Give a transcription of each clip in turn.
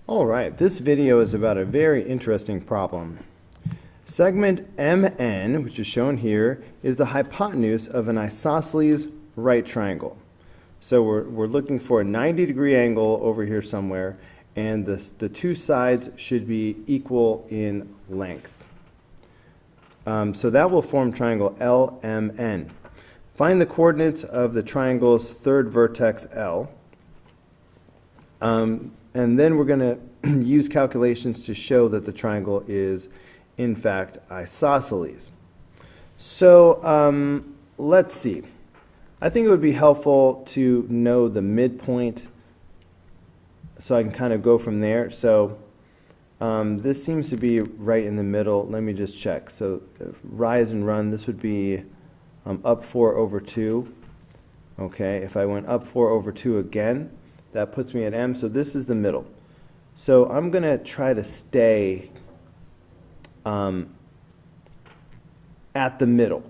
Alright, this video is about a very interesting problem. Segment MN, which is shown here, is the hypotenuse of an isosceles right triangle. So we're looking for a 90-degree angle over here somewhere, and the two sides should be equal in length. So that will form triangle LMN. Find the coordinates of the triangle's third vertex L. And then we're going to use calculations to show that the triangle is, in fact, isosceles. So let's see. I think it would be helpful to know the midpoint so I can kind of go from there. So this seems to be right in the middle. Let me just check. So rise and run, this would be up 4 over 2. Okay, if I went up 4 over 2 again, that puts me at M, so this is the middle. So I'm going to try to stay at the middle,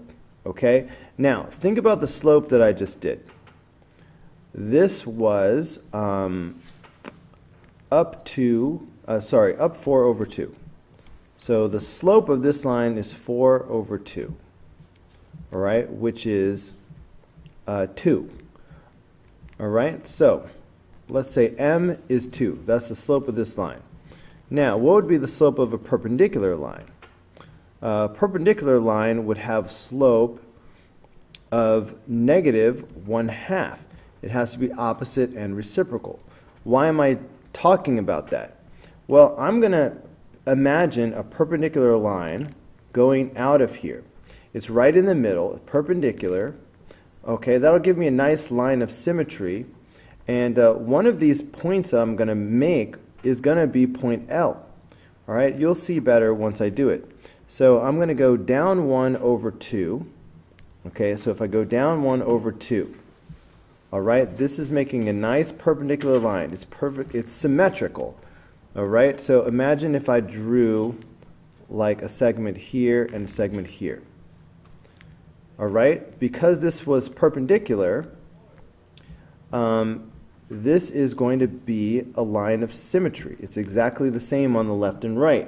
okay? Now, think about the slope that I just did. This was up 4 over 2. So the slope of this line is 4 over 2, all right, which is 2, all right? So let's say M is 2. That's the slope of this line. Now, what would be the slope of a perpendicular line? A perpendicular line would have slope of -1/2. It has to be opposite and reciprocal. Why am I talking about that? Well, I'm going to imagine a perpendicular line going out of here. It's right in the middle, perpendicular. Okay, that'll give me a nice line of symmetry. And one of these points that I'm going to make is going to be point L. All right, you'll see better once I do it. So I'm going to go down 1 over 2. Okay, so if I go down 1 over 2, all right, this is making a nice perpendicular line. It's perfect. It's symmetrical. All right, so imagine if I drew like a segment here and a segment here. All right, because this was perpendicular, this is going to be a line of symmetry. It's exactly the same on the left and right.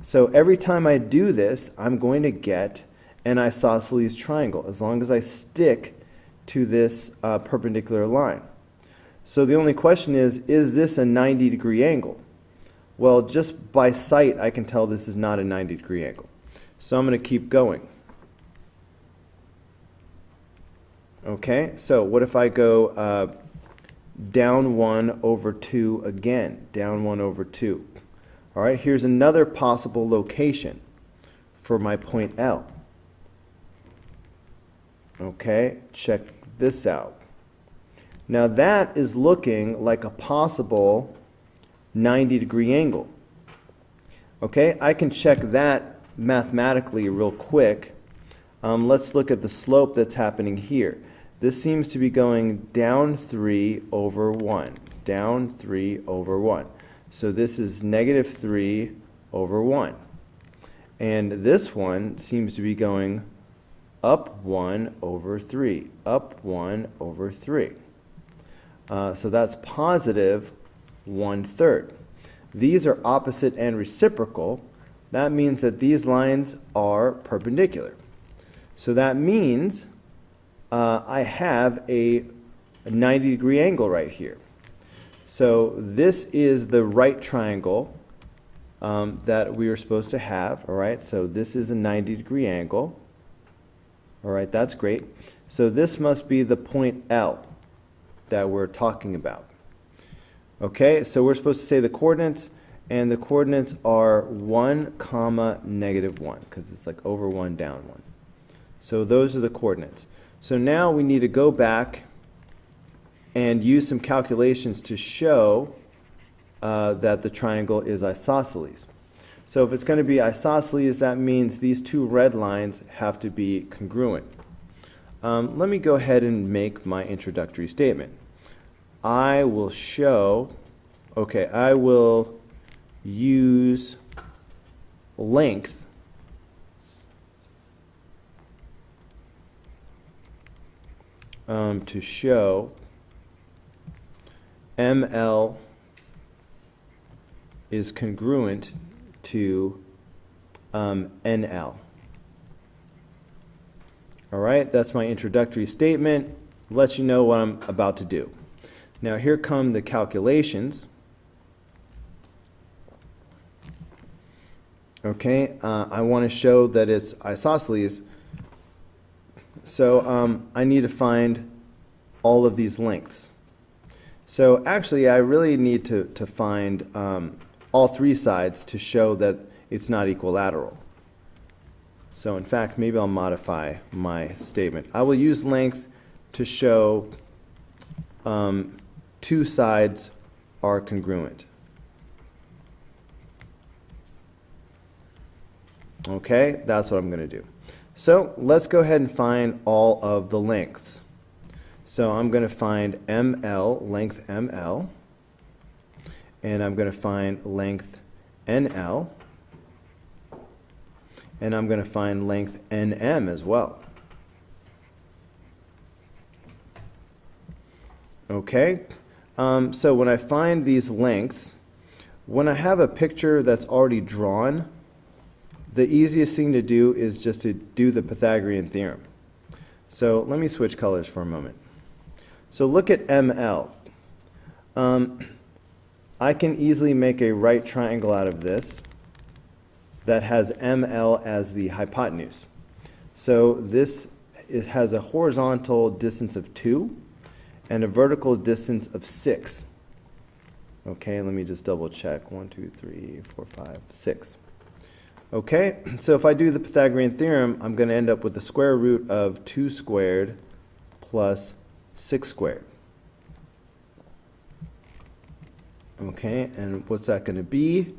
So every time I do this, I'm going to get an isosceles triangle as long as I stick to this perpendicular line. So the only question is this a 90-degree angle? Well, just by sight, I can tell this is not a 90-degree angle. So I'm going to keep going. Okay, so what if I go down 1 over 2 again, down 1 over 2. All right, here's another possible location for my point L. Okay, check this out. Now that is looking like a possible 90-degree angle. Okay, I can check that mathematically real quick. Let's look at the slope that's happening here. This seems to be going down 3 over 1, down 3 over 1. So this is -3 over 1. And this one seems to be going up 1 over 3, up 1 over 3. So that's positive 1/3. These are opposite and reciprocal. That means that these lines are perpendicular. So that means I have a 90-degree angle right here. So this is the right triangle that we were supposed to have. All right, so this is a 90-degree angle. All right, that's great. So this must be the point L that we're talking about. Okay, so we're supposed to say the coordinates, and the coordinates are 1, -1, because it's like over 1, down 1. So those are the coordinates. So now we need to go back and use some calculations to show that the triangle is isosceles. So if it's going to be isosceles, that means these two red lines have to be congruent. Let me go ahead and make my introductory statement. I will use length to show ML is congruent to NL. All right, that's my introductory statement. Lets you know what I'm about to do. Now here come the calculations. Okay, I want to show that it's isosceles. So I need to find all of these lengths. So actually I really need to find all three sides to show that it's not equilateral. So in fact, maybe I'll modify my statement. I will use length to show two sides are congruent. Okay, that's what I'm going to do. So let's go ahead and find all of the lengths. So I'm going to find ML, length ML, and I'm going to find length NL, and I'm going to find length NM as well. Okay, so when I find these lengths, when I have a picture that's already drawn, the easiest thing to do is just to do the Pythagorean theorem. So let me switch colors for a moment. So look at ML. I can easily make a right triangle out of this that has ML as the hypotenuse. So this, it has a horizontal distance of 2 and a vertical distance of 6. Okay, let me just double check. 1, 2, 3, 4, 5, 6. Okay, so if I do the Pythagorean theorem, I'm going to end up with the square root of 2 squared plus 6 squared. Okay, and what's that going to be?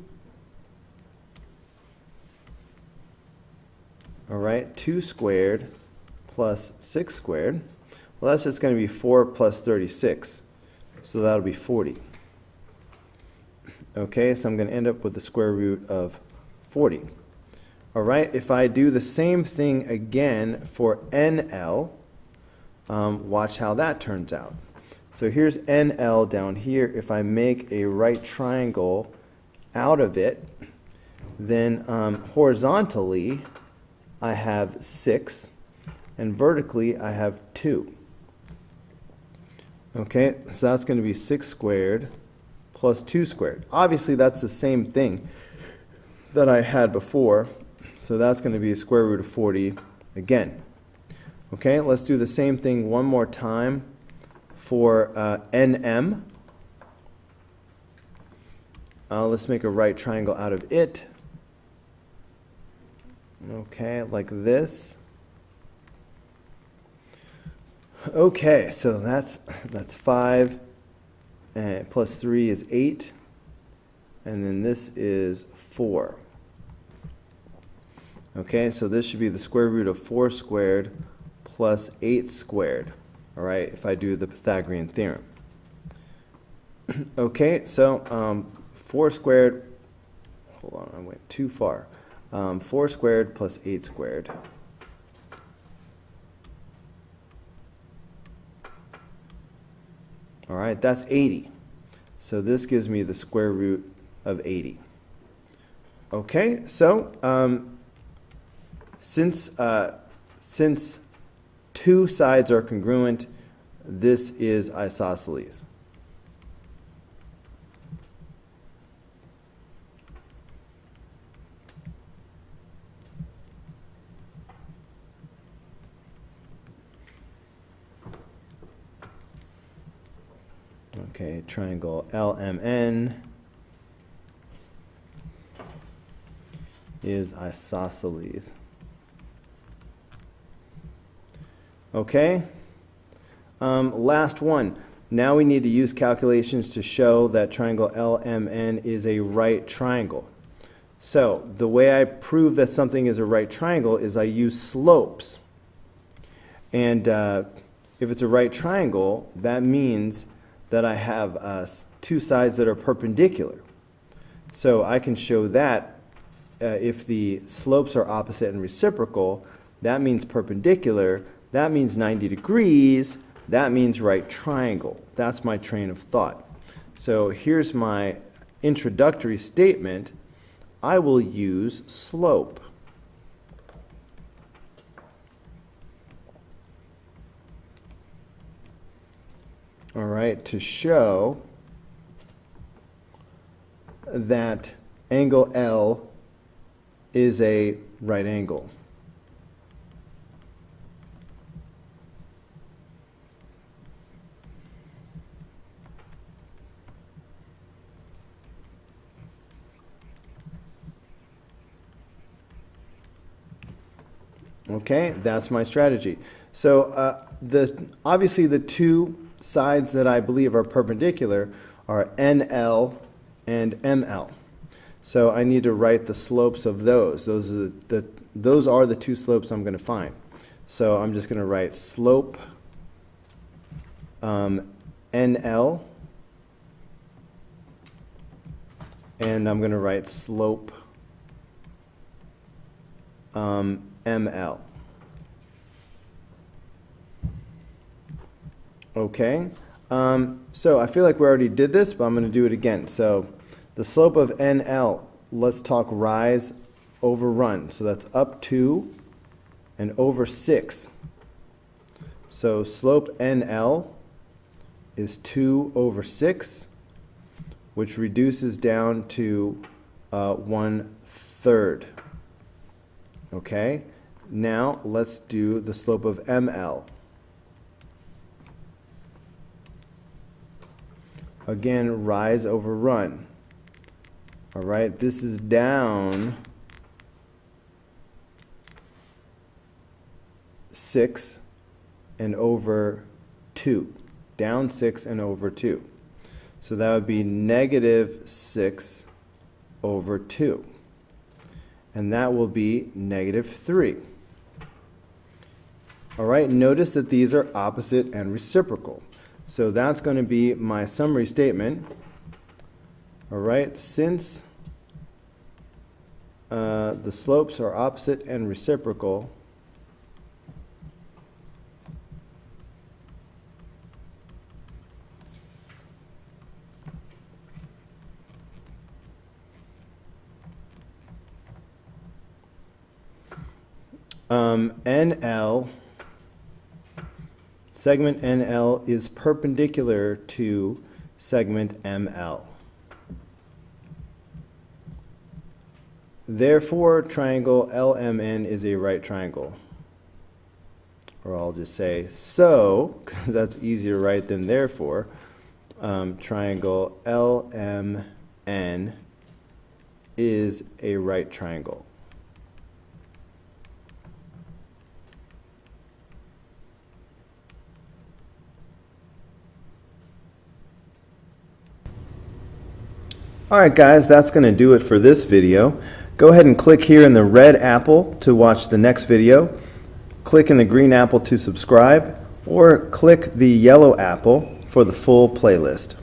All right, 2 squared plus 6 squared. Well, that's just going to be 4 plus 36. So that'll be 40. Okay, so I'm going to end up with the square root of 40. All right, if I do the same thing again for NL, watch how that turns out. So here's NL down here. If I make a right triangle out of it, then horizontally I have 6, and vertically I have 2. Okay, so that's going to be 6 squared plus 2 squared. Obviously that's the same thing that I had before, so that's going to be a square root of 40 again. Okay, let's do the same thing one more time for NM. Let's make a right triangle out of it. Okay, like this. Okay, so that's 5, and plus 3 is 8, and then this is 4. Okay, so this should be the square root of 4 squared plus 8 squared, all right, if I do the Pythagorean theorem. Okay, so 4 squared, hold on, I went too far. 4 squared plus 8 squared. All right, that's 80. So this gives me the square root of 80. Okay, so since two sides are congruent, this is isosceles. Okay, triangle LMN is isosceles. Okay, last one. Now we need to use calculations to show that triangle LMN is a right triangle. So the way I prove that something is a right triangle is I use slopes. And if it's a right triangle, that means that I have two sides that are perpendicular. So I can show that if the slopes are opposite and reciprocal, that means perpendicular, that means 90 degrees, that means right triangle. That's my train of thought. So here's my introductory statement, I will use slope. All right, to show that angle L is a right angle. Okay, that's my strategy. So obviously the two sides that I believe are perpendicular are NL and ML. So I need to write the slopes of those. Those are the two slopes I'm going to find. So I'm just going to write slope NL, and I'm going to write slope ML. Okay, so I feel like we already did this, but I'm going to do it again. So the slope of NL, let's talk rise over run. So that's up 2 and over 6. So slope NL is 2 over 6, which reduces down to 1/3. Okay, now let's do the slope of ML. Again, rise over run. All right, this is down 6 and over 2. Down 6 and over 2. So that would be -6 over 2. And that will be -3. All right, notice that these are opposite and reciprocal. So that's going to be my summary statement. All right, since the slopes are opposite and reciprocal, segment NL is perpendicular to segment ML. Therefore, triangle LMN is a right triangle. Or I'll just say so, because that's easier right than therefore. Triangle LMN is a right triangle. Alright guys, that's going to do it for this video. Go ahead and click here in the red apple to watch the next video. Click in the green apple to subscribe, or click the yellow apple for the full playlist.